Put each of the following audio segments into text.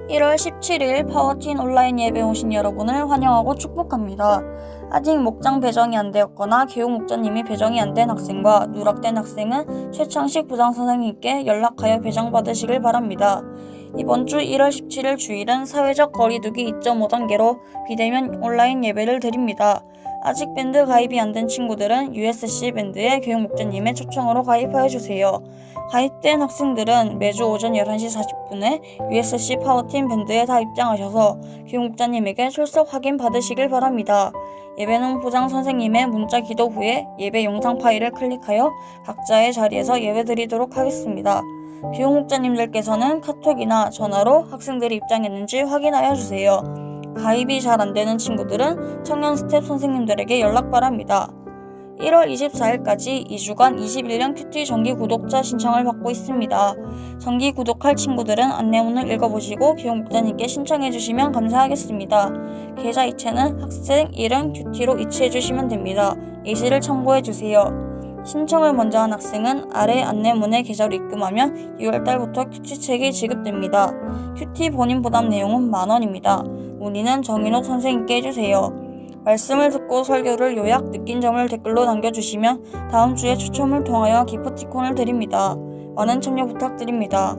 1월 17일 파워틴 온라인 예배 오신 여러분을 환영하고 축복합니다. 아직 목장 배정이 안 되었거나 교육 목자님이 배정이 안 된 학생과 누락된 학생은 최창식 부장선생님께 연락하여 배정받으시길 바랍니다. 이번 주 1월 17일 주일은 사회적 거리두기 2.5단계로 비대면 온라인 예배를 드립니다. 아직 밴드 가입이 안 된 친구들은 USC 밴드의 교육 목자님의 초청으로 가입하여 주세요. 가입된 학생들은 매주 오전 11시 40분에 USC 파워팀 밴드에 다 입장하셔서 교육 목자님에게 출석 확인 받으시길 바랍니다. 예배는 부장 선생님의 문자 기도 후에 예배 영상 파일을 클릭하여 각자의 자리에서 예배 드리도록 하겠습니다. 교육 목자님들께서는 카톡이나 전화로 학생들이 입장했는지 확인하여 주세요. 가입이 잘 안되는 친구들은 청년 스텝 선생님들에게 연락 바랍니다. 1월 24일까지 2주간 21년 큐티 정기 구독자 신청을 받고 있습니다. 정기 구독할 친구들은 안내문을 읽어보시고 교육 목자님께 신청해주시면 감사하겠습니다. 계좌 이체는 학생 이름 큐티로 이체해주시면 됩니다. 예시를 첨부해주세요. 신청을 먼저 한 학생은 아래 안내문에 계좌로 입금하면 6월달부터 큐티책이 지급됩니다. 큐티 본인 부담 내용은 만원입니다. 문의는 정인옥 선생님께 해주세요. 말씀을 듣고 설교를 요약 느낀 점을 댓글로 남겨주시면 다음 주에 추첨을 통하여 기프티콘을 드립니다. 많은 참여 부탁드립니다.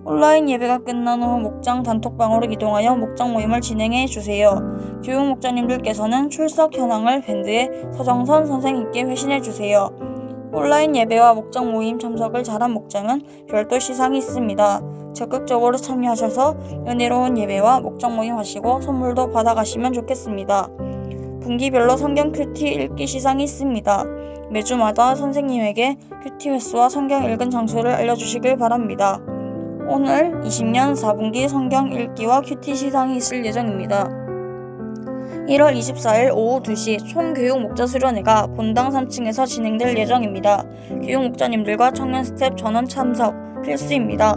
온라인 예배가 끝난 후 목장 단톡방으로 이동하여 목장 모임을 진행해 주세요. 교육 목자님들께서는 출석 현황을 밴드의 서정선 선생님께 회신해 주세요. 온라인 예배와 목장 모임 참석을 잘한 목장은 별도 시상이 있습니다. 적극적으로 참여하셔서 은혜로운 예배와 목장 모임 하시고 선물도 받아가시면 좋겠습니다. 분기별로 성경 큐티 읽기 시상이 있습니다. 매주마다 선생님에게 큐티 횟수와 성경 읽은 장소를 알려주시길 바랍니다. 오늘 20년 4분기 성경 읽기와 큐티 시상이 있을 예정입니다. 1월 24일 오후 2시 총교육 목자 수련회가 본당 3층에서 진행될 예정입니다. 교육 목자님들과 청년 스텝 전원 참석 필수입니다.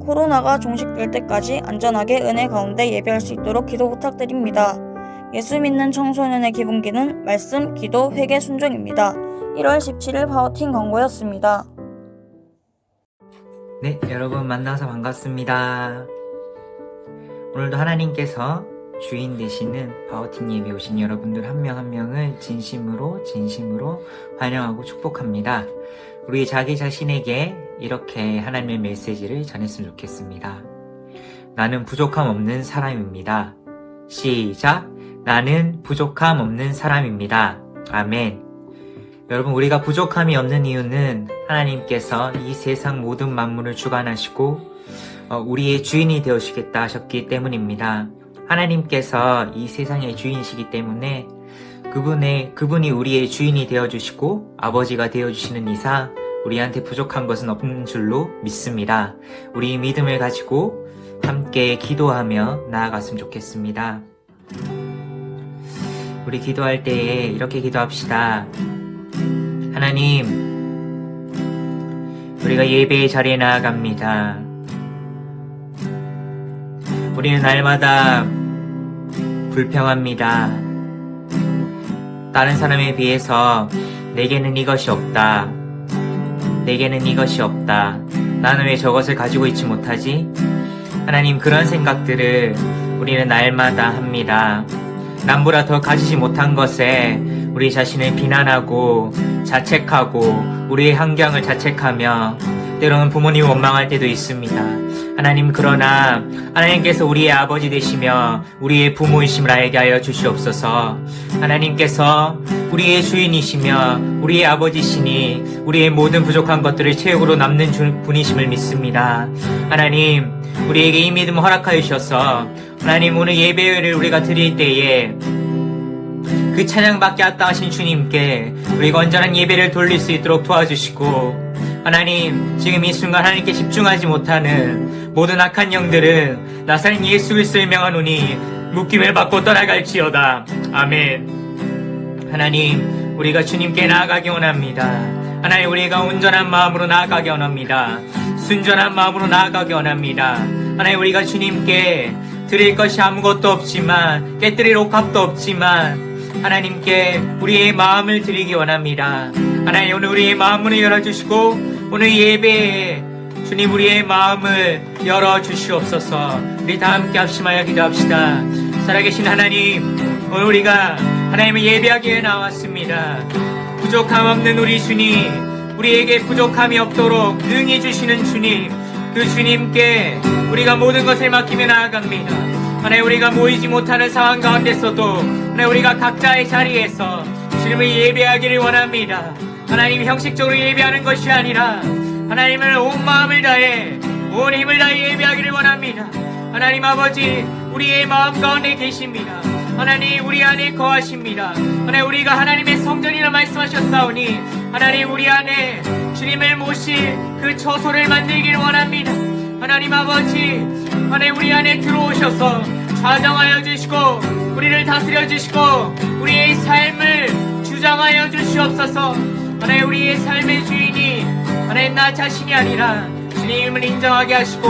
코로나가 종식될 때까지 안전하게 은혜 가운데 예배할 수 있도록 기도 부탁드립니다. 예수 믿는 청소년의 기본기는 말씀, 기도, 회개, 순종입니다. 1월 17일 파워팀 광고였습니다. 네, 여러분 만나서 반갑습니다. 오늘도 하나님께서 주인 되시는 파워팀 예배 오신 여러분들 한 명 한 명을 진심으로 환영하고 축복합니다. 우리 자기 자신에게 이렇게 하나님의 메시지를 전했으면 좋겠습니다. 나는 부족함 없는 사람입니다. 시작! 나는 부족함 없는 사람입니다. 아멘. 여러분, 우리가 부족함이 없는 이유는 하나님께서 이 세상 모든 만물을 주관하시고 우리의 주인이 되어주시겠다 하셨기 때문입니다. 하나님께서 이 세상의 주인이시기 때문에 그분이 우리의 주인이 되어주시고 아버지가 되어주시는 이상 우리한테 부족한 것은 없는 줄로 믿습니다. 우리 믿음을 가지고 함께 기도하며 나아갔으면 좋겠습니다. 우리 기도할 때에 이렇게 기도합시다. 하나님, 우리가 예배의 자리에 나아갑니다. 우리는 날마다 불평합니다. 다른 사람에 비해서 내게는 이것이 없다. 내게는 이것이 없다. 나는 왜 저것을 가지고 있지 못하지? 하나님, 그런 생각들을 우리는 날마다 합니다. 남보다 더 가지지 못한 것에 우리 자신을 비난하고 자책하고 우리의 환경을 자책하며 때로는 부모님 원망할 때도 있습니다. 하나님, 그러나 하나님께서 우리의 아버지 되시며 우리의 부모이심을 알게 하여 주시옵소서. 하나님께서 우리의 주인이시며 우리의 아버지시니 우리의 모든 부족한 것들을 채우고 남는 분이심을 믿습니다. 하나님, 우리에게 이 믿음을 허락하여 주셔서 하나님, 오늘 예배를 우리가 드릴 때에 그 찬양받게 합당하신 주님께 우리가 온전한 예배를 돌릴 수 있도록 도와주시고, 하나님, 지금 이 순간 하나님께 집중하지 못하는 모든 악한 영들은 나사렛 예수 그리스도를 명하노니 묶임을 받고 떠나갈지어다. 아멘. 하나님, 우리가 주님께 나아가기 원합니다. 하나님, 우리가 온전한 마음으로 나아가기 원합니다. 순전한 마음으로 나아가기 원합니다. 하나님, 우리가 주님께 드릴 것이 아무것도 없지만, 깨뜨릴 옥합도 없지만 하나님께 우리의 마음을 드리기 원합니다. 하나님, 오늘 우리의 마음문을 열어주시고 오늘 예배에 주님, 우리의 마음을 열어주시옵소서. 우리 다 함께 합심하여 기도합시다. 살아계신 하나님, 오늘 우리가 하나님을 예배하기 위해 나왔습니다. 부족함 없는 우리 주님, 우리에게 부족함이 없도록 능히 주시는 주님, 그 주님께 우리가 모든 것을 맡기며 나아갑니다. 하나님, 우리가 모이지 못하는 상황 가운데서도 하나님, 우리가 각자의 자리에서 주님을 예배하기를 원합니다. 하나님, 형식적으로 예배하는 것이 아니라 하나님을 온 마음을 다해 온 힘을 다해 예배하기를 원합니다. 하나님 아버지, 우리의 마음 가운데 계십니다. 하나님, 우리 안에 거하십니다. 하나님, 우리가 하나님의 성전이라 말씀하셨사오니 하나님, 우리 안에 주님을 모실 그 처소를 만들기를 원합니다. 하나님 아버지, 하나님, 우리 안에 들어오셔서 좌정하여 주시고 우리를 다스려 주시고 우리의 삶을 주장하여 주시옵소서. 하나님, 우리의 삶의 주인이 하나님 나 자신이 아니라 주님을 인정하게 하시고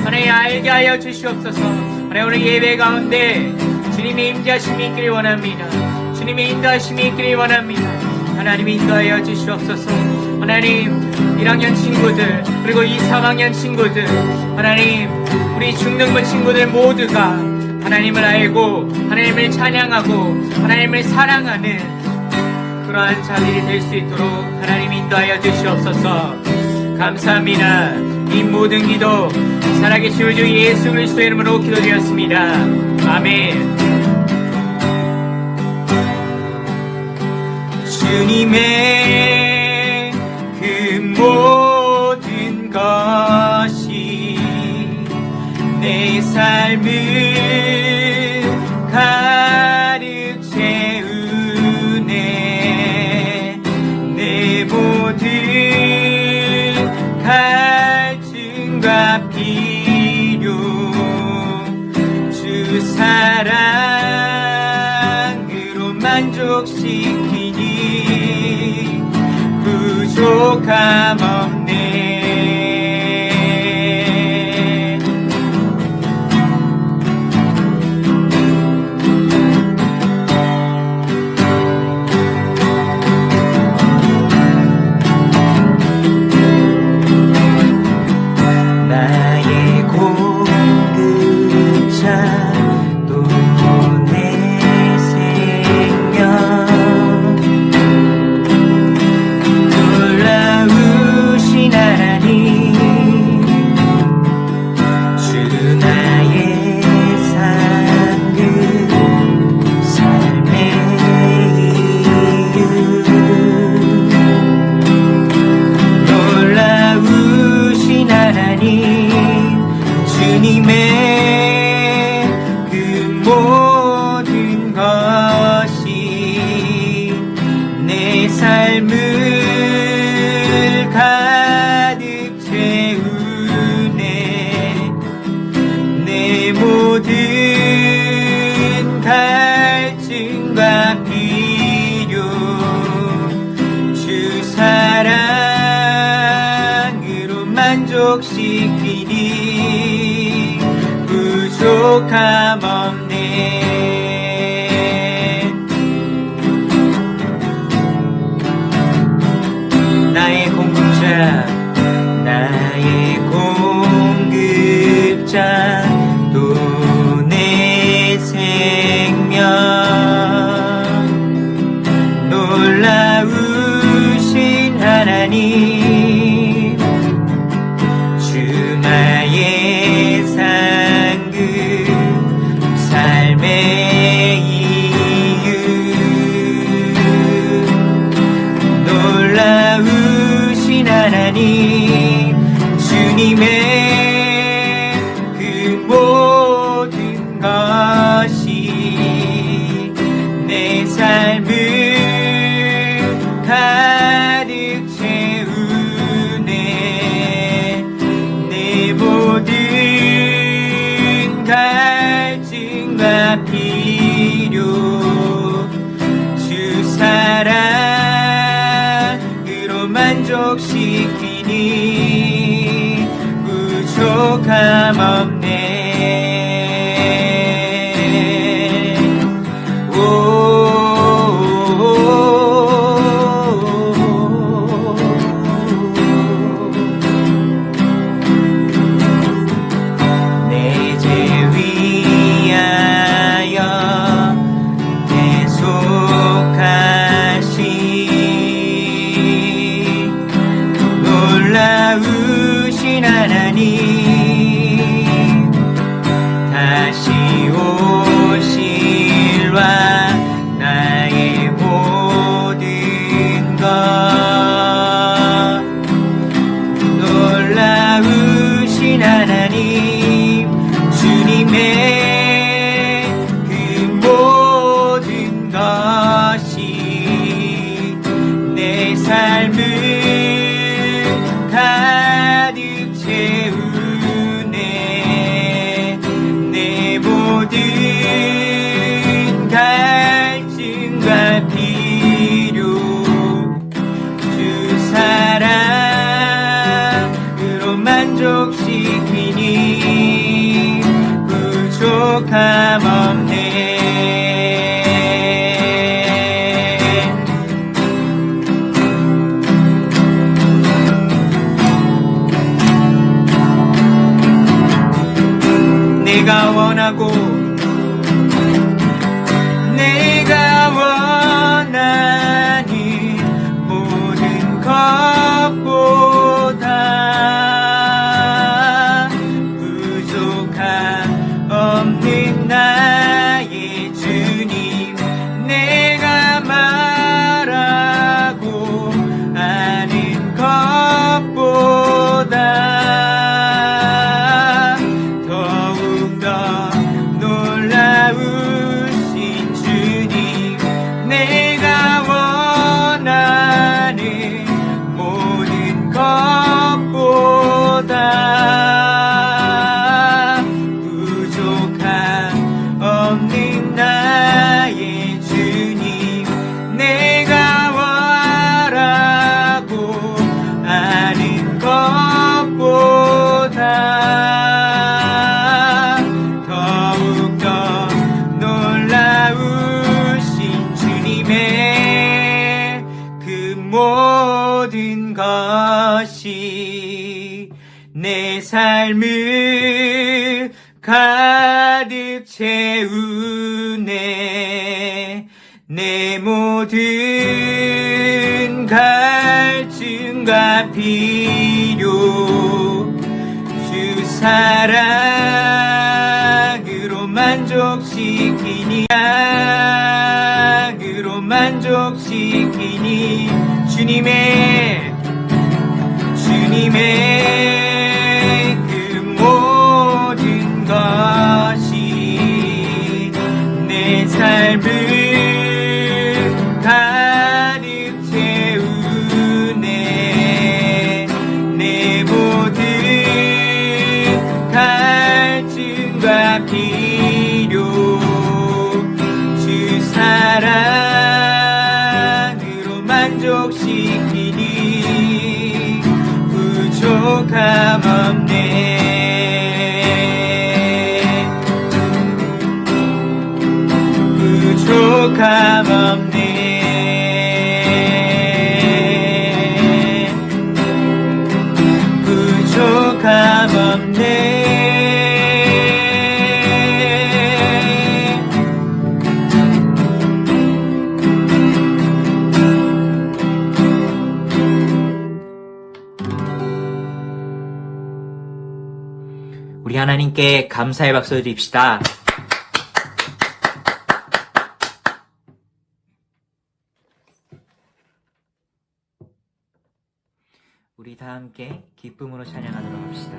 하나님 알게 하여 주시옵소서. 하나님, 오늘 예배 가운데 주님의 임재하심이 있기를 원합니다. 주님의 인도하심이 있기를 원합니다. 하나님, 인도하여 주시옵소서. 하나님, 1학년 친구들 그리고 2, 3학년 친구들, 하나님, 우리 중등부 친구들 모두가 하나님을 알고 하나님을 찬양하고 하나님을 사랑하는 그러한 자들이 될 수 있도록 하나님 인도하여 주시옵소서. 감사합니다. 이 모든 기도 살아계신 우리 주 예수 그리스도의 이름으로 기도드렸습니다. 아멘. 주님의 그 모든 것이 내 삶을 가득 채우네. 내 모든 갈증과 필요 주 사랑으로 만족시키니 부족함 없네. 나의 공급자 또 내 생명, 놀라우신 하나님, 주 나의 상급, 삶의 이유, 놀라우신 하나님, 주님의 그 모든 것이 내 삶을 가득 채우네. 내 모든 갈증과 필요 주 사랑으로 만족시키니 부족함 없네. 나의 공급자, 나의 공급자 또 내 생명, 놀라우신 하나님, 주 나의 상급, 삶의 이유, 놀라우신 하나님, 주님의 그 모든 것이 내 삶을 가득 채우네. 내 모든 갈증과 필요 주 사랑으로 만족시키니 부족함 없네. 부족함 없네. 내가 원하고 내가 원하는 모든 것보다 부족함 없는 나의 주님, 내가 말하고 아는 것보다 부족함 없는 나의 주님, 내가 원하고 아는 것보다 더욱더 놀라우신 주님의 그 모든 것이 내 삶을 가득 채우네. 내 모든 갈증과 필요 주 사랑으로 만족시키니, 사랑으로 만족시키니 주님의 그 모든 것이 내 삶을 가득 채우네. 내 모든 갈증과 필요 주 사랑으로 만족시키니 부족함 없네. 부족함 없네. 부족함 없네. 우리 하나님께 감사의 박수 드립시다. 우리 다 함께 기쁨으로 찬양하도록 합시다.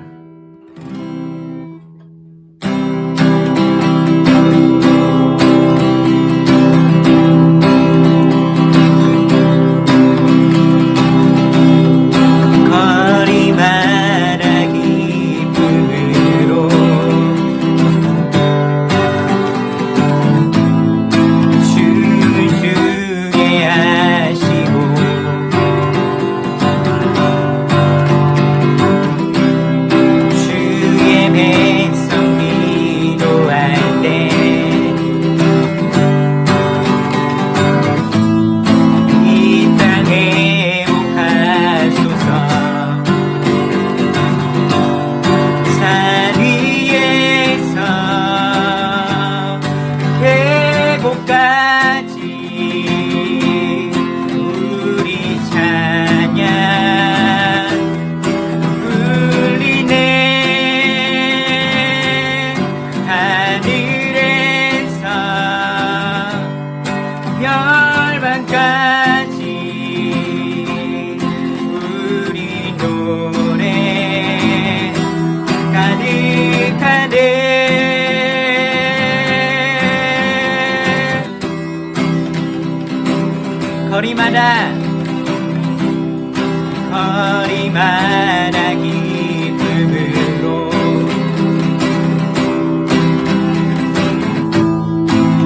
거리마다 기쁨으로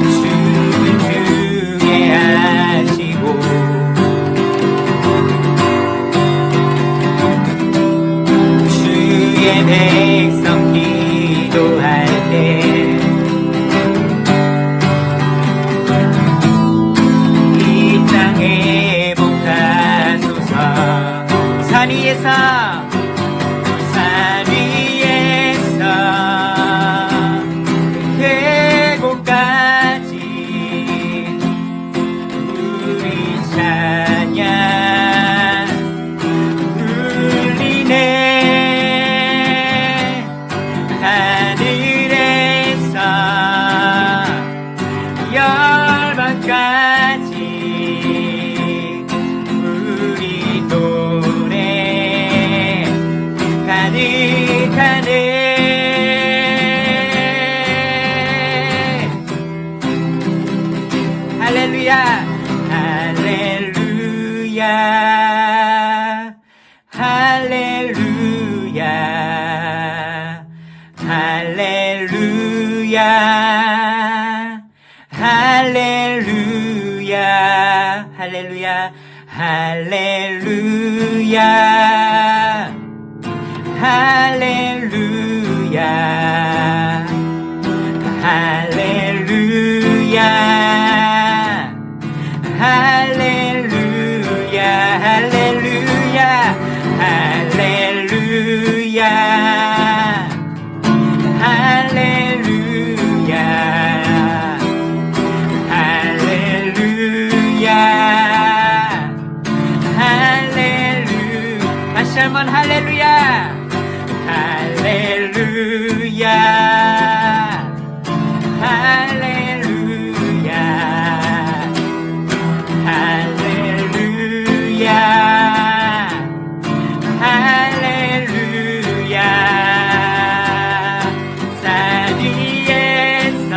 주는 주게 하시고 주의 백성 기도할 때 할렐루야 할렐루야 할렐루야 할렐루야 할렐루야 할렐루야 할렐루야 할렐루야 할렐루야 할렐루야 할렐루야 할렐루야 다시 한번 할렐루야 할렐루야 할렐루야 할렐루야 할렐루야 산 위에서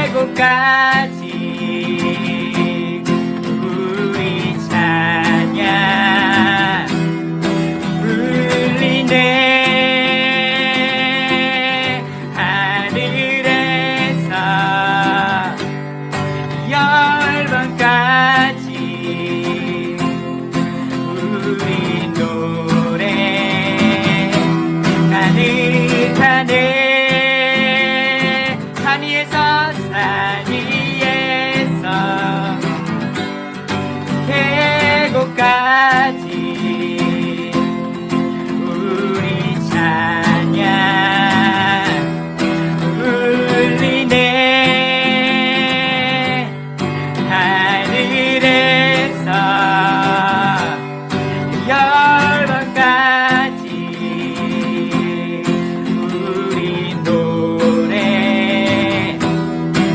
계곡까지 우리 찬양 울리네 하늘에서 열방까지 우리 노래 가득하네 산 위에서 계곡까지 우리 찬양 울리네 하늘에서 열방까지 우리 노래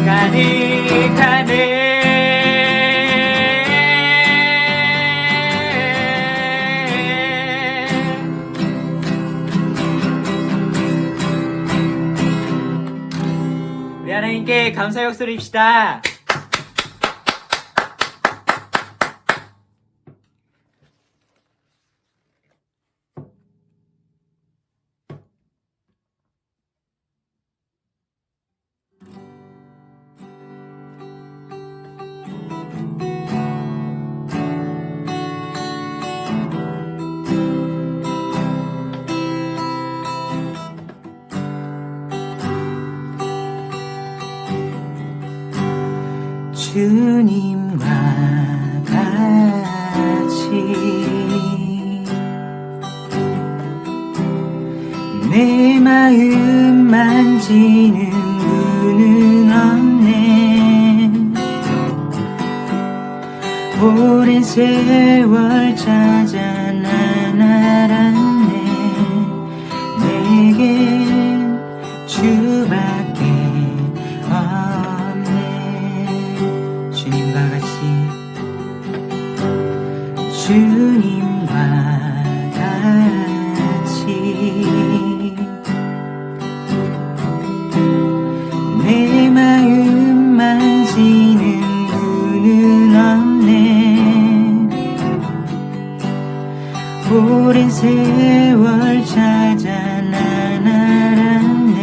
가득하네 우리 하나님께 감사의 박수 드립시다. 주님과 같이 내 마음 만지는 분은 없네 오랜 세월 찾아 난 알았네 내겐 주밖에 없네 주님과 같이 주님과 같이 내 마음 만지는 분은 없네 오랜 세월 찾아 난 알았네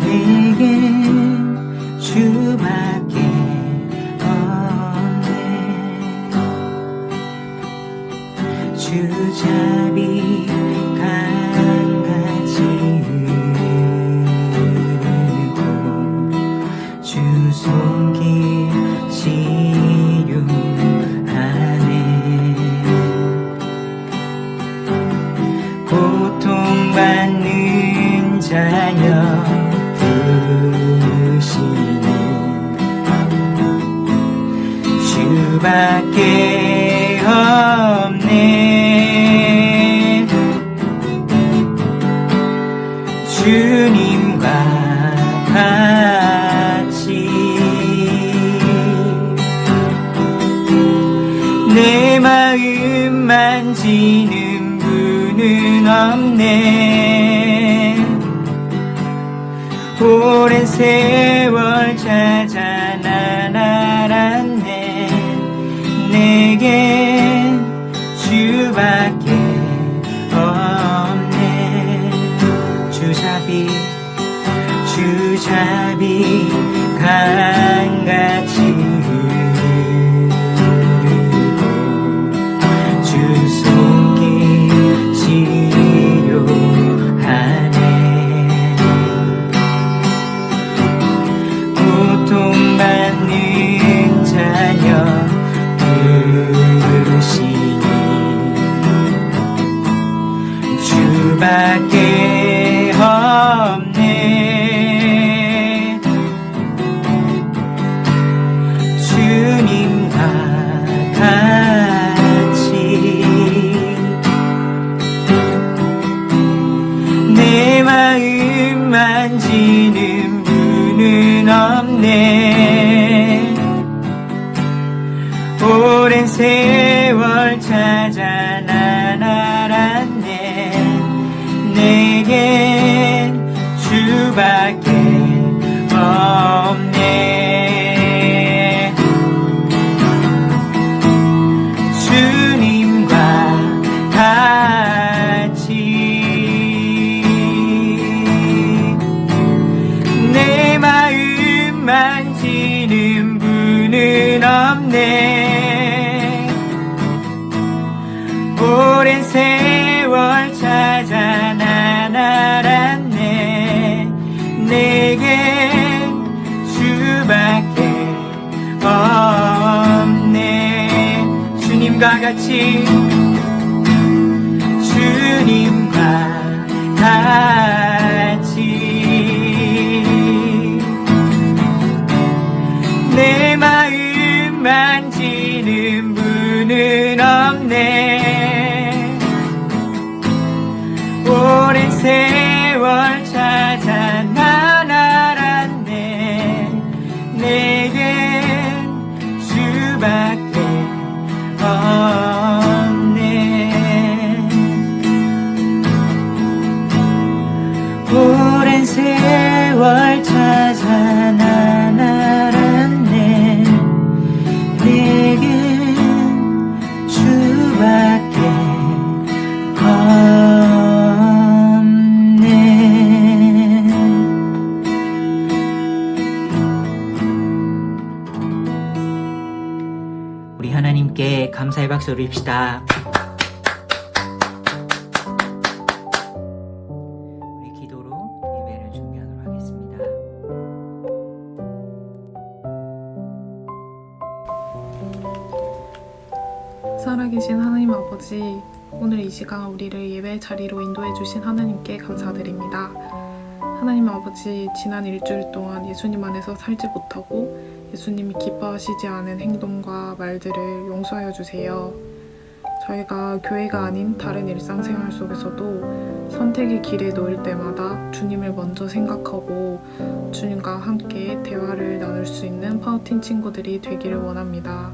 내겐 주밖에 없네 주잡이 강같이 흐르고 주 손길 치료하네 고통받는 자여 부르시니 주밖에 없네 주님과 같이 내 마음 만지는 분은 없네 오랜 세월 찾아 난 알았네 내겐 주밖에 없네 주잡이 강같이 흐르고 주 손길 치료하네. 고통받는 자녀 부르시니 주밖에 없네. 주님과 같이 내 마음 만지는 분은 없네. 오랜 세월 찾아 난 알았네. 내겐 주밖에 없네. 주님과 같이 내 마음 만지는 분은 없네. 오랜 세월 찾아 난 알았네. 내겐 주밖에 없네. 주님과 같이 내 마음 만지는 분은 없네. 오랜 세월 찾아 난 알았네. 내겐 주밖에 없네. 오랜 세월 찾아 난 알았네. 내겐 주밖에 없네. 우리 하나님께 감사의 박수 올립시다. 우리 기도로 예배를 준비하도록 하겠습니다. 살아계신 하나님 아버지, 오늘 이 시간 우리를 예배 자리로 인도해 주신 하나님께 감사드립니다. 하나님 아버지, 지난 일주일 동안 예수님 안에서 살지 못하고 예수님이 기뻐하시지 않은 행동과 말들을 용서하여 주세요. 저희가 교회가 아닌 다른 일상생활 속에서도 선택의 길에 놓일 때마다 주님을 먼저 생각하고 주님과 함께 대화를 나눌 수 있는 파우틴 친구들이 되기를 원합니다.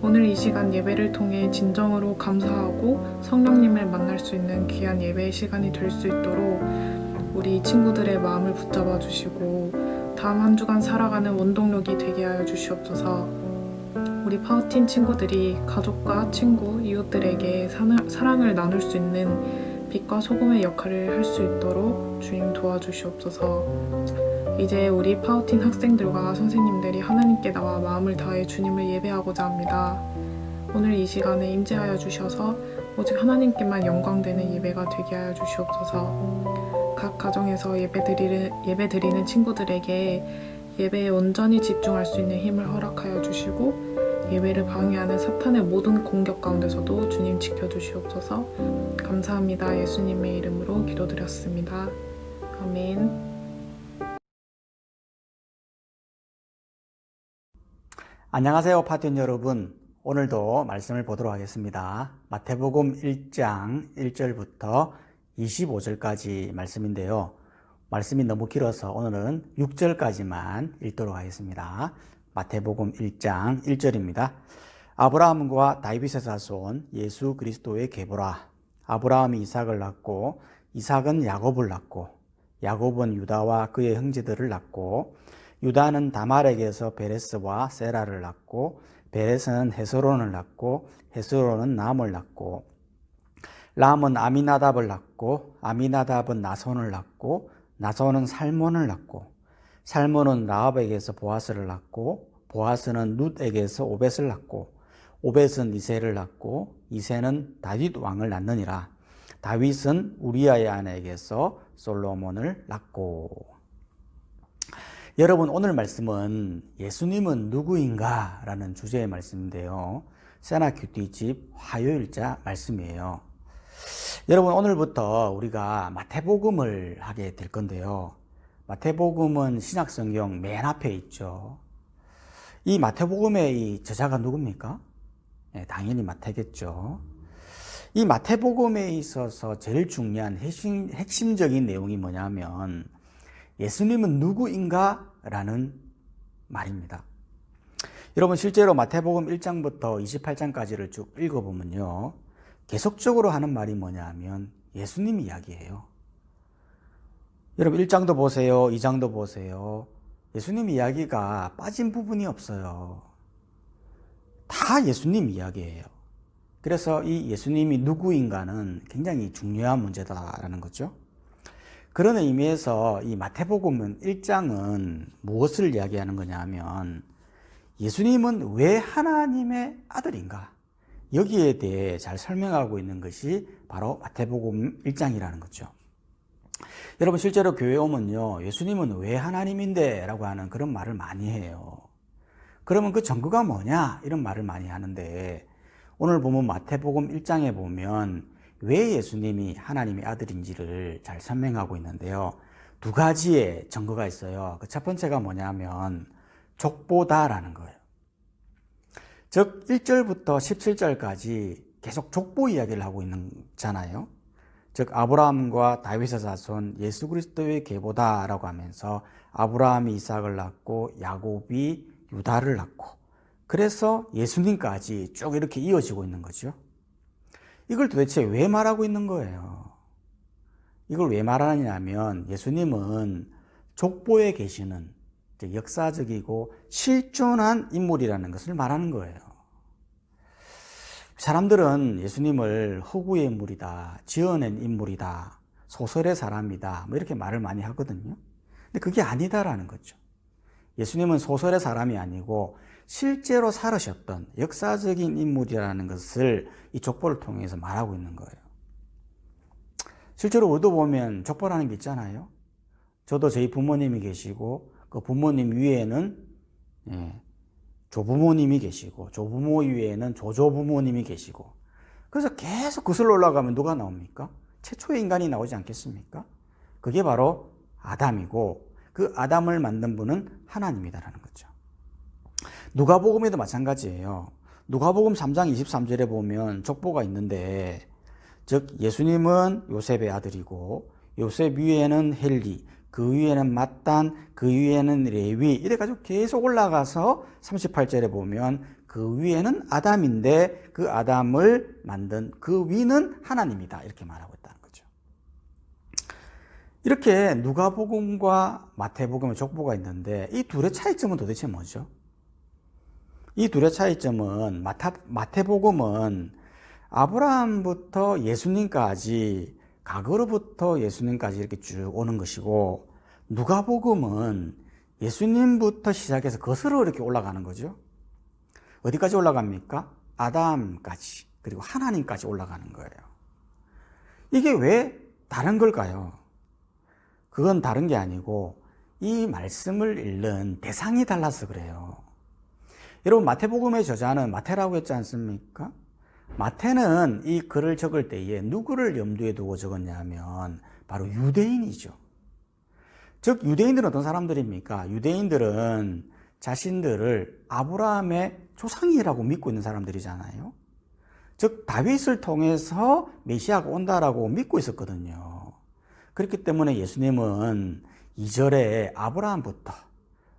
오늘 이 시간 예배를 통해 진정으로 감사하고 성령님을 만날 수 있는 귀한 예배의 시간이 될 수 있도록 우리 친구들의 마음을 붙잡아 주시고 다음 한 주간 살아가는 원동력이 되게 하여 주시옵소서. 우리 파우틴 친구들이 가족과 친구, 이웃들에게 사랑을 나눌 수 있는 빛과 소금의 역할을 할 수 있도록 주님 도와주시옵소서. 이제 우리 파우틴 학생들과 선생님들이 하나님께 나와 마음을 다해 주님을 예배하고자 합니다. 오늘 이 시간에 임재하여 주셔서 오직 하나님께만 영광되는 예배가 되게 하여 주시옵소서. 각 가정에서 예배드리는 친구들에게 예배에 온전히 집중할 수 있는 힘을 허락하여 주시고 예배를 방해하는 사탄의 모든 공격 가운데서도 주님 지켜주시옵소서. 감사합니다. 예수님의 이름으로 기도드렸습니다. 아멘. 안녕하세요, 파티원 여러분. 오늘도 말씀을 보도록 하겠습니다. 마태복음 1장 1절부터 25절까지 말씀인데요. 말씀이 너무 길어서 오늘은 6절까지만 읽도록 하겠습니다. 마태복음 1장 1절입니다. 아브라함과 다윗의 자손 예수 그리스도의 계보라. 아브라함이 이삭을 낳고 이삭은 야곱을 낳고 야곱은 유다와 그의 형제들을 낳고 유다는 다말에게서 베레스와 세라를 낳고 베레스는 헤스론을 낳고 헤스론은 남을 낳고 람은 아미나답을 낳고 아미나답은 나손을 낳고 나손은 살몬을 낳고 살몬은 라합에게서 보아스를 낳고 보아스는 룻에게서 오벳을 낳고 오벳은 이새를 낳고 이새는 다윗 왕을 낳느니라. 다윗은 우리아의 아내에게서 솔로몬을 낳고. 여러분, 오늘 말씀은 예수님은 누구인가? 라는 주제의 말씀인데요. 세나큐티집 화요일자 말씀이에요. 여러분, 오늘부터 우리가 마태복음을 하게 될 건데요. 마태복음은 신약성경 맨 앞에 있죠. 이 마태복음의 이 저자가 누굽니까? 네, 당연히 마태겠죠. 이 마태복음에 있어서 제일 중요한 핵심적인 내용이 뭐냐면 예수님은 누구인가? 라는 말입니다. 여러분, 실제로 마태복음 1장부터 28장까지를 쭉 읽어보면요, 계속적으로 하는 말이 뭐냐면 예수님 이야기예요. 여러분, 1장도 보세요, 2장도 보세요. 예수님 이야기가 빠진 부분이 없어요. 다 예수님 이야기예요. 그래서 이 예수님이 누구인가는 굉장히 중요한 문제다라는 거죠. 그런 의미에서 이 마태복음 1장은 무엇을 이야기하는 거냐 하면 예수님은 왜 하나님의 아들인가? 여기에 대해 잘 설명하고 있는 것이 바로 마태복음 1장이라는 거죠. 여러분, 실제로 교회 오면요, 예수님은 왜 하나님인데? 라고 하는 그런 말을 많이 해요. 그러면 그 증거가 뭐냐? 이런 말을 많이 하는데, 오늘 보면 마태복음 1장에 보면 왜 예수님이 하나님의 아들인지를 잘 설명하고 있는데요. 두 가지의 증거가 있어요. 그 첫 번째가 뭐냐면 족보다라는 거예요. 즉 1절부터 17절까지 계속 족보 이야기를 하고 있잖아요. 즉 아브라함과 다윗의 자손 예수 그리스도의 계보다라고 하면서 아브라함이 이삭을 낳고 야곱이 유다를 낳고, 그래서 예수님까지 쭉 이렇게 이어지고 있는 거죠. 이걸 도대체 왜 말하고 있는 거예요? 이걸 왜 말하느냐면 예수님은 족보에 계시는 역사적이고 실존한 인물이라는 것을 말하는 거예요. 사람들은 예수님을 허구의 인물이다, 지어낸 인물이다, 소설의 사람이다, 뭐 이렇게 말을 많이 하거든요. 근데 그게 아니다라는 거죠. 예수님은 소설의 사람이 아니고 실제로 살으셨던 역사적인 인물이라는 것을 이 족보를 통해서 말하고 있는 거예요. 실제로 우리도 보면 족보라는 게 있잖아요. 저도 저희 부모님이 계시고 그 부모님 위에는 조부모님이 계시고 조부모 위에는 조조부모님이 계시고, 그래서 계속 거슬러 올라가면 누가 나옵니까? 최초의 인간이 나오지 않겠습니까? 그게 바로 아담이고 그 아담을 만든 분은 하나님이다라는 거죠. 누가복음에도 마찬가지예요. 누가복음 3장 23절에 보면 족보가 있는데, 즉 예수님은 요셉의 아들이고 요셉 위에는 헬리, 그 위에는 맏단, 그 위에는 레위, 이래가지고 계속 올라가서 38절에 보면 그 위에는 아담인데 그 아담을 만든 그 위는 하나님이다, 이렇게 말하고 있다는 거죠. 이렇게 누가복음과 마태복음의 족보가 있는데 이 둘의 차이점은 도대체 뭐죠? 이 둘의 차이점은 마태복음은 아브라함부터 예수님까지, 과거로부터 예수님까지 이렇게 쭉 오는 것이고, 누가복음은 예수님부터 시작해서 거슬러 이렇게 올라가는 거죠. 어디까지 올라갑니까? 아담까지, 그리고 하나님까지 올라가는 거예요. 이게 왜 다른 걸까요? 그건 다른 게 아니고 이 말씀을 읽는 대상이 달라서 그래요. 여러분, 마태복음의 저자는 마태라고 했지 않습니까? 마태는 이 글을 적을 때에 누구를 염두에 두고 적었냐면 바로 유대인이죠. 즉 유대인들은 어떤 사람들입니까? 유대인들은 자신들을 아브라함의 조상이라고 믿고 있는 사람들이잖아요. 즉 다윗을 통해서 메시아가 온다라고 믿고 있었거든요. 그렇기 때문에 예수님은 2절에 아브라함부터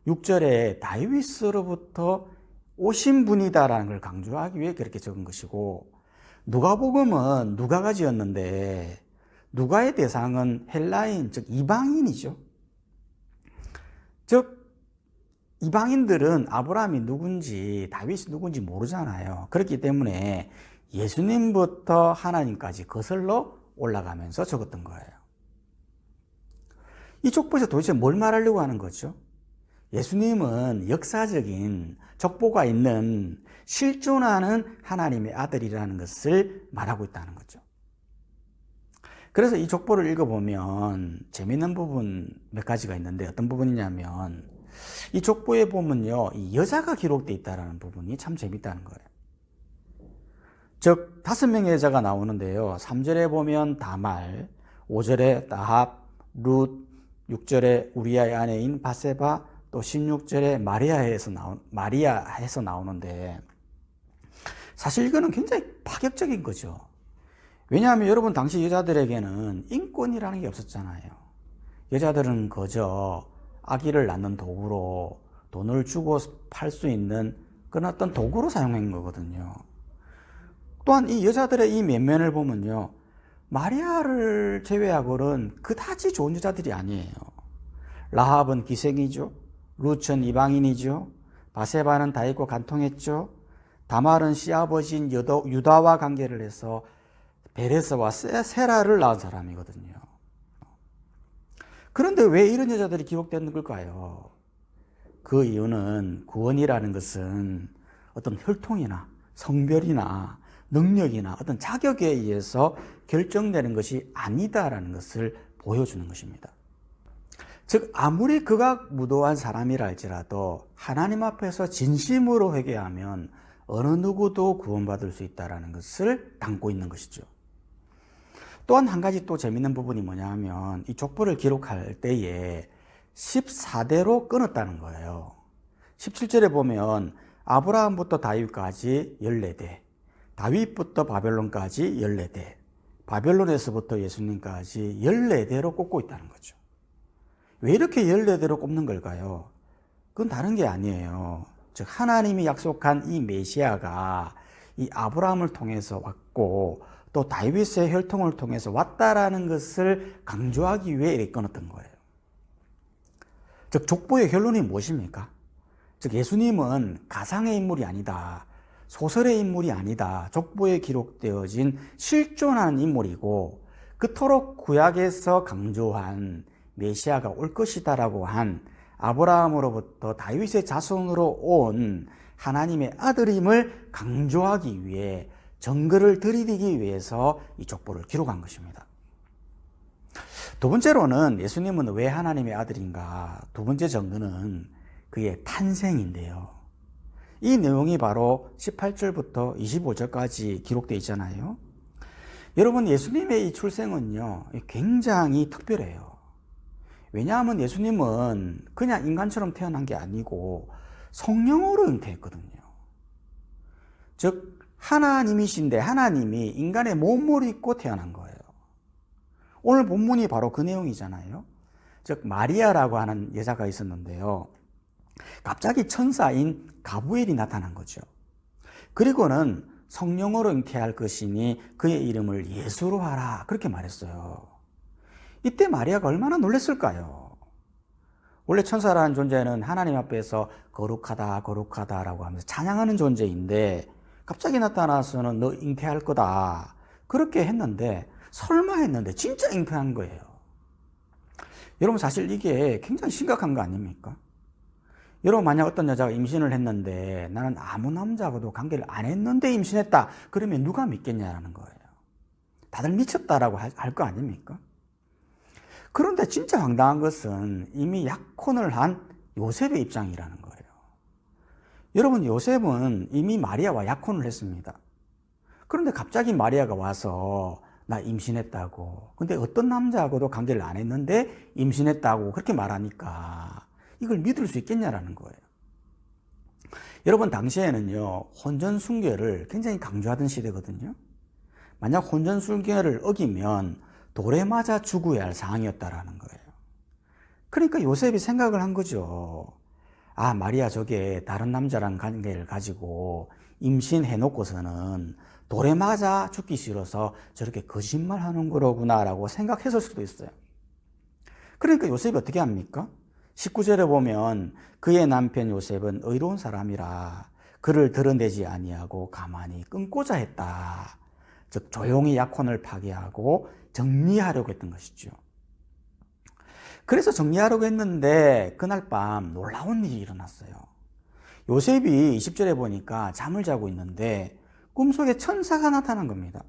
6절에 다윗으로부터 오신 분이다라는 걸 강조하기 위해 그렇게 적은 것이고, 누가복음은 누가가 지었는데 누가의 대상은 헬라인, 즉 이방인이죠. 즉 이방인들은 아브라함이 누군지 다윗이 누군지 모르잖아요. 그렇기 때문에 예수님부터 하나님까지 거슬러 올라가면서 적었던 거예요. 이 족보에서 도대체 뭘 말하려고 하는 거죠? 예수님은 역사적인 족보가 있는 실존하는 하나님의 아들이라는 것을 말하고 있다는 거죠. 그래서 이 족보를 읽어보면 재미있는 부분 몇 가지가 있는데 어떤 부분이냐면 이 족보에 보면요, 이 여자가 기록되어 있다는 부분이 참 재밌다는 거예요. 즉 5명의 여자가 나오는데요. 3절에 보면 다말, 5절에 나합, 룻, 6절에 우리아의 아내인 바세바, 또 16절에 마리아에서 나오는데 사실 이거는 굉장히 파격적인 거죠. 왜냐하면 여러분 당시 여자들에게는 인권이라는 게 없었잖아요. 여자들은 그저 아기를 낳는 도구로 돈을 주고 팔 수 있는 그런 어떤 도구로 사용한 거거든요. 또한 이 여자들의 이 면면을 보면요, 마리아를 제외하고는 그다지 좋은 여자들이 아니에요. 라합은 기생이죠. 룻은 이방인이죠. 바세바는 다윗과 간통했죠. 다말은 시아버지인 유다와 관계를 해서 베레스와 세라를 낳은 사람이거든요. 그런데 왜 이런 여자들이 기록되는 걸까요? 그 이유는 구원이라는 것은 어떤 혈통이나 성별이나 능력이나 어떤 자격에 의해서 결정되는 것이 아니다라는 것을 보여주는 것입니다. 즉 아무리 극악무도한 사람이라 할지라도 하나님 앞에서 진심으로 회개하면 어느 누구도 구원받을 수 있다는 것을 담고 있는 것이죠. 또한 한 가지 또 재밌는 부분이 뭐냐 하면 이 족보를 기록할 때에 14대로 끊었다는 거예요. 17절에 보면 아브라함부터 다윗까지 14대, 다윗부터 바벨론까지 14대, 바벨론에서부터 예수님까지 14대로 꼽고 있다는 거죠. 왜 이렇게 14대로 꼽는 걸까요? 그건 다른 게 아니에요. 즉 하나님이 약속한 이 메시아가 이 아브라함을 통해서 왔고 또 다윗의 혈통을 통해서 왔다라는 것을 강조하기 위해 이렇게 끊었던 거예요. 즉 족보의 결론이 무엇입니까? 즉 예수님은 가상의 인물이 아니다. 소설의 인물이 아니다. 족보에 기록되어진 실존하는 인물이고 그토록 구약에서 강조한 메시아가 올 것이다라고 한 아브라함으로부터 다윗의 자손으로 온 하나님의 아들임을 강조하기 위해 증거를 들이대기 위해서 이 족보를 기록한 것입니다. 두 번째로는 예수님은 왜 하나님의 아들인가? 두 번째 증거는 그의 탄생인데요. 이 내용이 바로 18절부터 25절까지 기록되어 있잖아요. 여러분 예수님의 이 출생은요 굉장히 특별해요. 왜냐하면 예수님은 그냥 인간처럼 태어난 게 아니고 성령으로 잉태했거든요. 즉 하나님이신데 하나님이 인간의 몸을 입고 태어난 거예요. 오늘 본문이 바로 그 내용이잖아요. 즉 마리아라고 하는 여자가 있었는데요. 갑자기 천사인 가브엘이 나타난 거죠. 그리고는 성령으로 잉태할 것이니 그의 이름을 예수로 하라 그렇게 말했어요. 이때 마리아가 얼마나 놀랐을까요? 원래 천사라는 존재는 하나님 앞에서 거룩하다 거룩하다라고 하면서 찬양하는 존재인데 갑자기 나타나서는 너 잉태할 거다 그렇게 했는데 설마 했는데 진짜 잉태한 거예요. 여러분 사실 이게 굉장히 심각한 거 아닙니까? 여러분 만약 어떤 여자가 임신을 했는데 나는 아무 남자하고도 관계를 안 했는데 임신했다 그러면 누가 믿겠냐라는 거예요. 다들 미쳤다라고 할 거 아닙니까? 그런데 진짜 황당한 것은 이미 약혼을 한 요셉의 입장이라는 거예요. 여러분 요셉은 이미 마리아와 약혼을 했습니다. 그런데 갑자기 마리아가 와서 나 임신했다고, 근데 어떤 남자하고도 관계를 안 했는데 임신했다고 그렇게 말하니까 이걸 믿을 수 있겠냐라는 거예요. 여러분 당시에는요 혼전 순결을 굉장히 강조하던 시대거든요. 만약 혼전 순결을 어기면 돌에 맞아 죽어야 할 상황이었다라는 거예요. 그러니까 요셉이 생각을 한 거죠. 아 마리아 저게 다른 남자랑 관계를 가지고 임신해놓고서는 돌에 맞아 죽기 싫어서 저렇게 거짓말하는 거로구나 라고 생각했을 수도 있어요. 그러니까 요셉이 어떻게 합니까? 19절에 보면 그의 남편 요셉은 의로운 사람이라 그를 드러내지 아니하고 가만히 끊고자 했다. 즉 조용히 약혼을 파기하고 정리하려고 했던 것이죠. 그래서 정리하려고 했는데 그날 밤 놀라운 일이 일어났어요. 요셉이 20절에 보니까 잠을 자고 있는데 꿈속에 천사가 나타난 겁니다.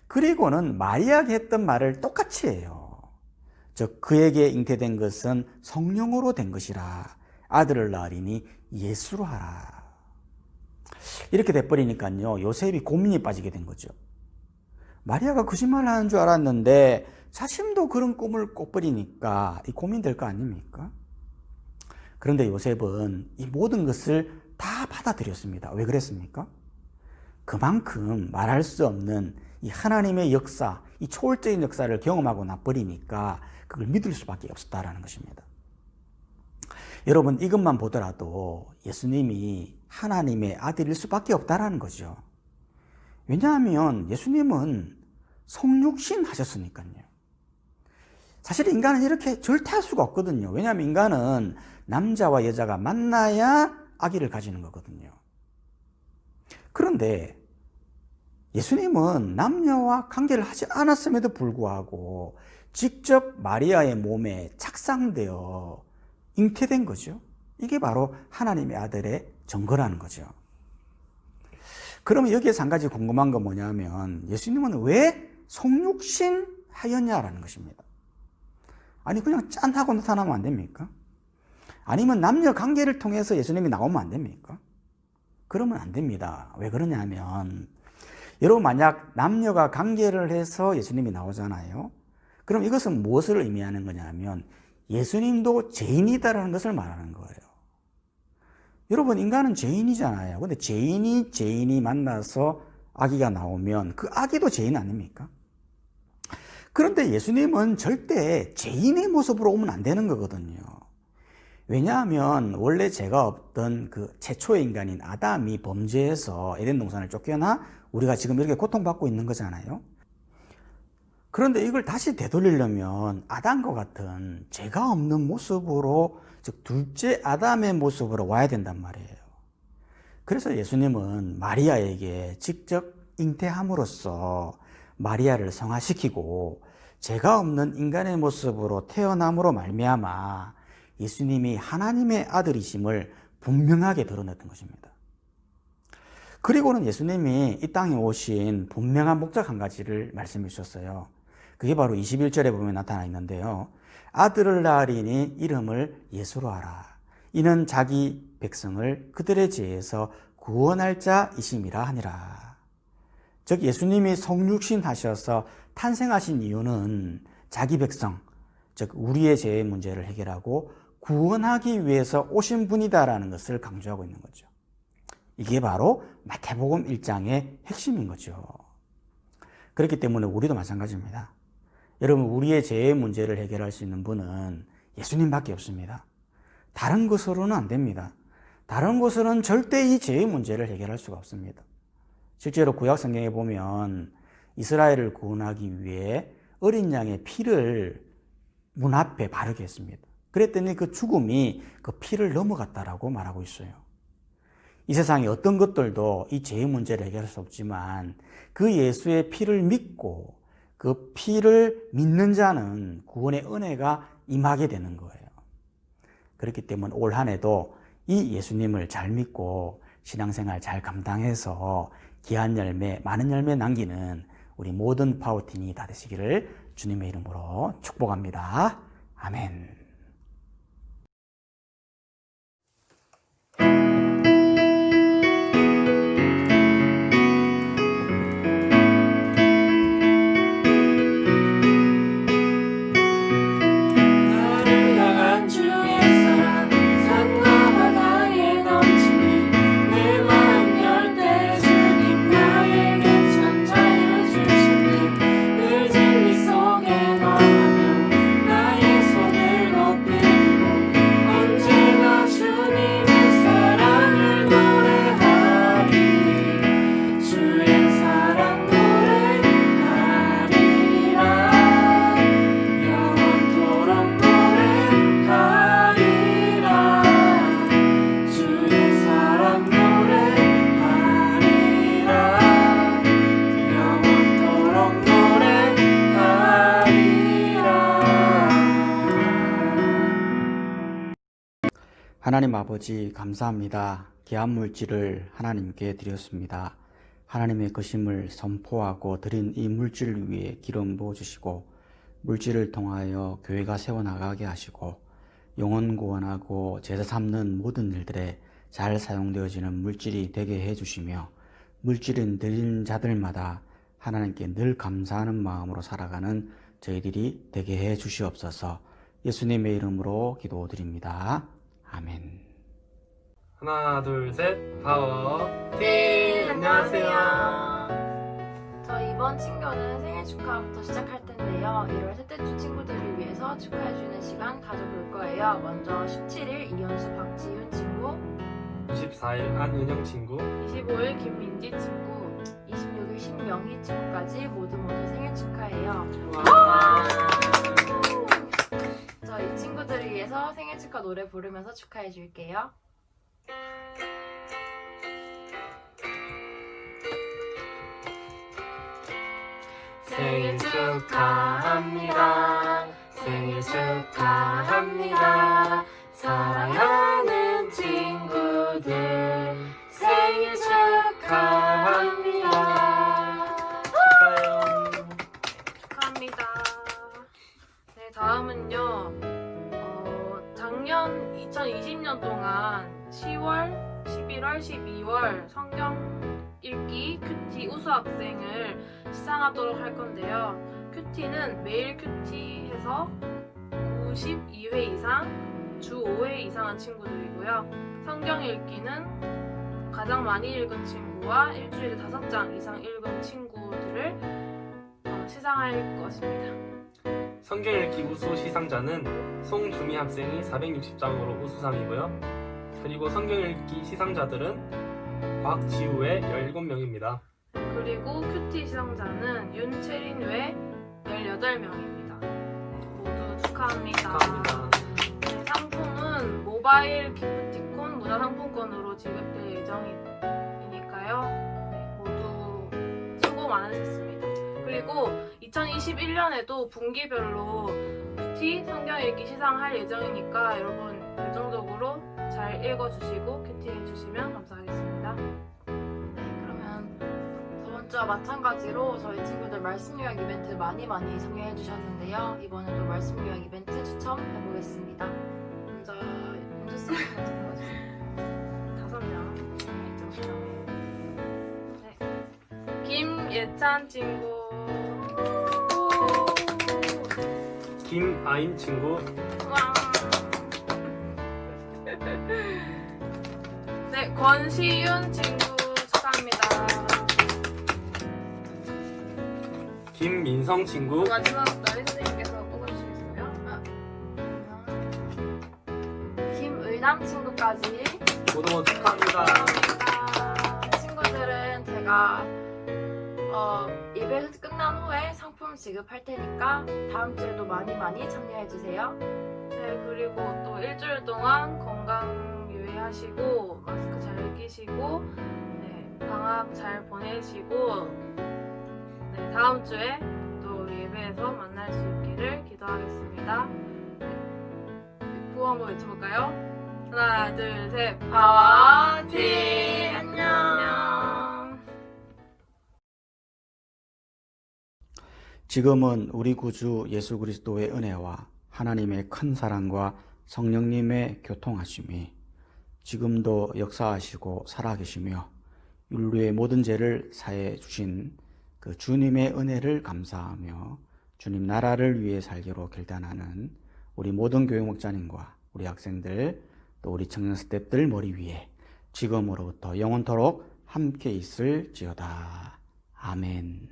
그리고는 마리아가 했던 말을 똑같이 해요. 즉 그에게 잉태된 것은 성령으로 된 것이라. 아들을 낳으리니 예수로 하라. 이렇게 돼버리니까요, 요셉이 고민이 빠지게 된 거죠. 마리아가 거짓말을 하는 줄 알았는데 자신도 그런 꿈을 꿔버리니까 이 고민될 거 아닙니까? 그런데 요셉은 이 모든 것을 다 받아들였습니다. 왜 그랬습니까? 그만큼 말할 수 없는 이 하나님의 역사, 이 초월적인 역사를 경험하고 나버리니까 그걸 믿을 수밖에 없었다라는 것입니다. 여러분, 이것만 보더라도 예수님이 하나님의 아들일 수밖에 없다라는 거죠. 왜냐하면 예수님은 성육신 하셨으니까요. 사실 인간은 이렇게 절대 할 수가 없거든요. 왜냐하면 인간은 남자와 여자가 만나야 아기를 가지는 거거든요. 그런데 예수님은 남녀와 관계를 하지 않았음에도 불구하고 직접 마리아의 몸에 착상되어 잉태된 거죠. 이게 바로 하나님의 아들의 증거라는 거죠. 그러면 여기에서 한 가지 궁금한 건 뭐냐면 예수님은 왜 성육신 하였냐라는 것입니다. 아니 그냥 짠 하고 나타나면 안 됩니까? 아니면 남녀 관계를 통해서 예수님이 나오면 안 됩니까? 그러면 안 됩니다. 왜 그러냐면 여러분 만약 남녀가 관계를 해서 예수님이 나오잖아요. 그럼 이것은 무엇을 의미하는 거냐면 예수님도 죄인이다라는 것을 말하는 거예요. 여러분 인간은 죄인이잖아요. 근데 죄인이 만나서 아기가 나오면 그 아기도 죄인 아닙니까? 그런데 예수님은 절대 죄인의 모습으로 오면 안 되는 거거든요. 왜냐하면 원래 죄가 없던 그 최초의 인간인 아담이 범죄해서 에덴 동산을 쫓겨나 우리가 지금 이렇게 고통받고 있는 거잖아요. 그런데 이걸 다시 되돌리려면 아담과 같은 죄가 없는 모습으로, 즉 둘째 아담의 모습으로 와야 된단 말이에요. 그래서 예수님은 마리아에게 직접 잉태함으로써 마리아를 성화시키고 죄가 없는 인간의 모습으로 태어남으로 말미암아 예수님이 하나님의 아들이심을 분명하게 드러냈던 것입니다. 그리고는 예수님이 이 땅에 오신 분명한 목적 한 가지를 말씀해 주셨어요. 그게 바로 21절에 보면 나타나 있는데요. 아들을 낳으리니 이름을 예수로 하라. 이는 자기 백성을 그들의 죄에서 구원할 자이심이라 하니라. 즉 예수님이 성육신 하셔서 탄생하신 이유는 자기 백성, 즉 우리의 죄의 문제를 해결하고 구원하기 위해서 오신 분이다라는 것을 강조하고 있는 거죠. 이게 바로 마태복음 1장의 핵심인 거죠. 그렇기 때문에 우리도 마찬가지입니다. 여러분 우리의 죄의 문제를 해결할 수 있는 분은 예수님밖에 없습니다. 다른 것으로는 안 됩니다. 다른 것으로는 절대 이 죄의 문제를 해결할 수가 없습니다. 실제로 구약 성경에 보면 이스라엘을 구원하기 위해 어린 양의 피를 문 앞에 바르게 했습니다. 그랬더니 그 죽음이 그 피를 넘어갔다라고 말하고 있어요. 이 세상에 어떤 것들도 이 죄의 문제를 해결할 수 없지만 그 예수의 피를 믿고 그 피를 믿는 자는 구원의 은혜가 임하게 되는 거예요. 그렇기 때문에 올 한 해도 이 예수님을 잘 믿고 신앙생활 잘 감당해서 귀한 열매, 많은 열매 남기는 우리 모든 파워팀이 다 되시기를 주님의 이름으로 축복합니다. 아멘. 의진이 속에 너하며 나의 손을 하나님 아버지 감사합니다. 귀한 물질을 하나님께 드렸습니다. 하나님의 것임을 선포하고 드린 이 물질을 위해 기름 부어주시고 물질을 통하여 교회가 세워나가게 하시고 영혼 구원하고 제사 삼는 모든 일들에 잘 사용되어지는 물질이 되게 해주시며 물질을 드린 자들마다 하나님께 늘 감사하는 마음으로 살아가는 저희들이 되게 해 주시옵소서. 예수님의 이름으로 기도드립니다. 아멘. 하나, 둘, 셋, 파워 팀! 안녕하세요. 저희 이번 친교는 생일 축하부터 시작할 텐데요. 1월 셋째 주 친구들을 위해서 축하해주는 시간 가져볼 거예요. 먼저 17일 이현수 박지윤 친구, 24일 안은영 친구, 25일 김민지 친구, 26일 신명희 친구까지 모두 생일 축하해요. 저희 친구들을 위해서 생일 축하 노래 부르면서 축하해줄게요. 생일 축하합니다. 생일 축하합니다. 사랑하는 친구들 생일 축하합니다. 축하해요. 축하합니다. 네, 다음은요. 작년 2020년 동안 10월, 11월, 12월 성경 읽기 큐티 우수 학생을 시상하도록 할 건데요. 큐티는 매일 큐티해서 92회 이상, 주 5회 이상한 친구들이고요. 성경 읽기는 가장 많이 읽은 친구와 일주일에 5장 이상 읽은 친구들을 시상할 것입니다. 성경 읽기 우수 시상자는 송주미 학생이 460장으로 우수상이고요. 그리고 성경 읽기 시상자들은 곽지우의 17명입니다. 그리고 큐티 시상자는 윤채린 외 18명입니다. 모두 축하합니다. 축하합니다. 네, 상품은 모바일 기프티콘 문화상품권으로 지급될 예정이니까요. 네, 모두 수고 많으셨습니다. 그리고 2021년에도 분기별로 큐티 성경 읽기 시상할 예정이니까 여러분 열정적으로 잘 읽어주시고 큐티해주시면 감사하겠습니다. 네, 그러면 저번 주와 마찬가지로 저희 친구들 말씀 요약 이벤트 많이 참여해주셨는데요. 이번에도 말씀 요약 이벤트 추첨해보겠습니다. 먼저 쓰는 거 주세요. 5명. 네. 김예찬 친구. 김아인 친구, 와. 네, 권시윤 친구 축하합니다. 김민성 친구, 마지막 나리 선생님께서 뽑아주시겠어요? 김의남 친구까지 모두 축하합니다. 감사합니다. 친구들은 제가 예배 끝난 후에 상품 지급할 테니까 다음 주에도 많이 참여해주세요. 네, 그리고 또 일주일 동안 건강 유의하시고 마스크 잘 끼시고 네, 방학 잘 보내시고 네, 다음 주에 또 우리 예배에서 만날 수 있기를 기도하겠습니다. 네, 구호 한번 외쳐볼까요? 하나, 둘, 셋. 파워팀 안녕. 지금은 우리 구주 예수 그리스도의 은혜와 하나님의 큰 사랑과 성령님의 교통하심이 지금도 역사하시고 살아계시며 인류의 모든 죄를 사해 주신 그 주님의 은혜를 감사하며 주님 나라를 위해 살기로 결단하는 우리 모든 교육 목자님과 우리 학생들 또 우리 청년 스태프들 머리 위에 지금으로부터 영원토록 함께 있을지어다. 아멘.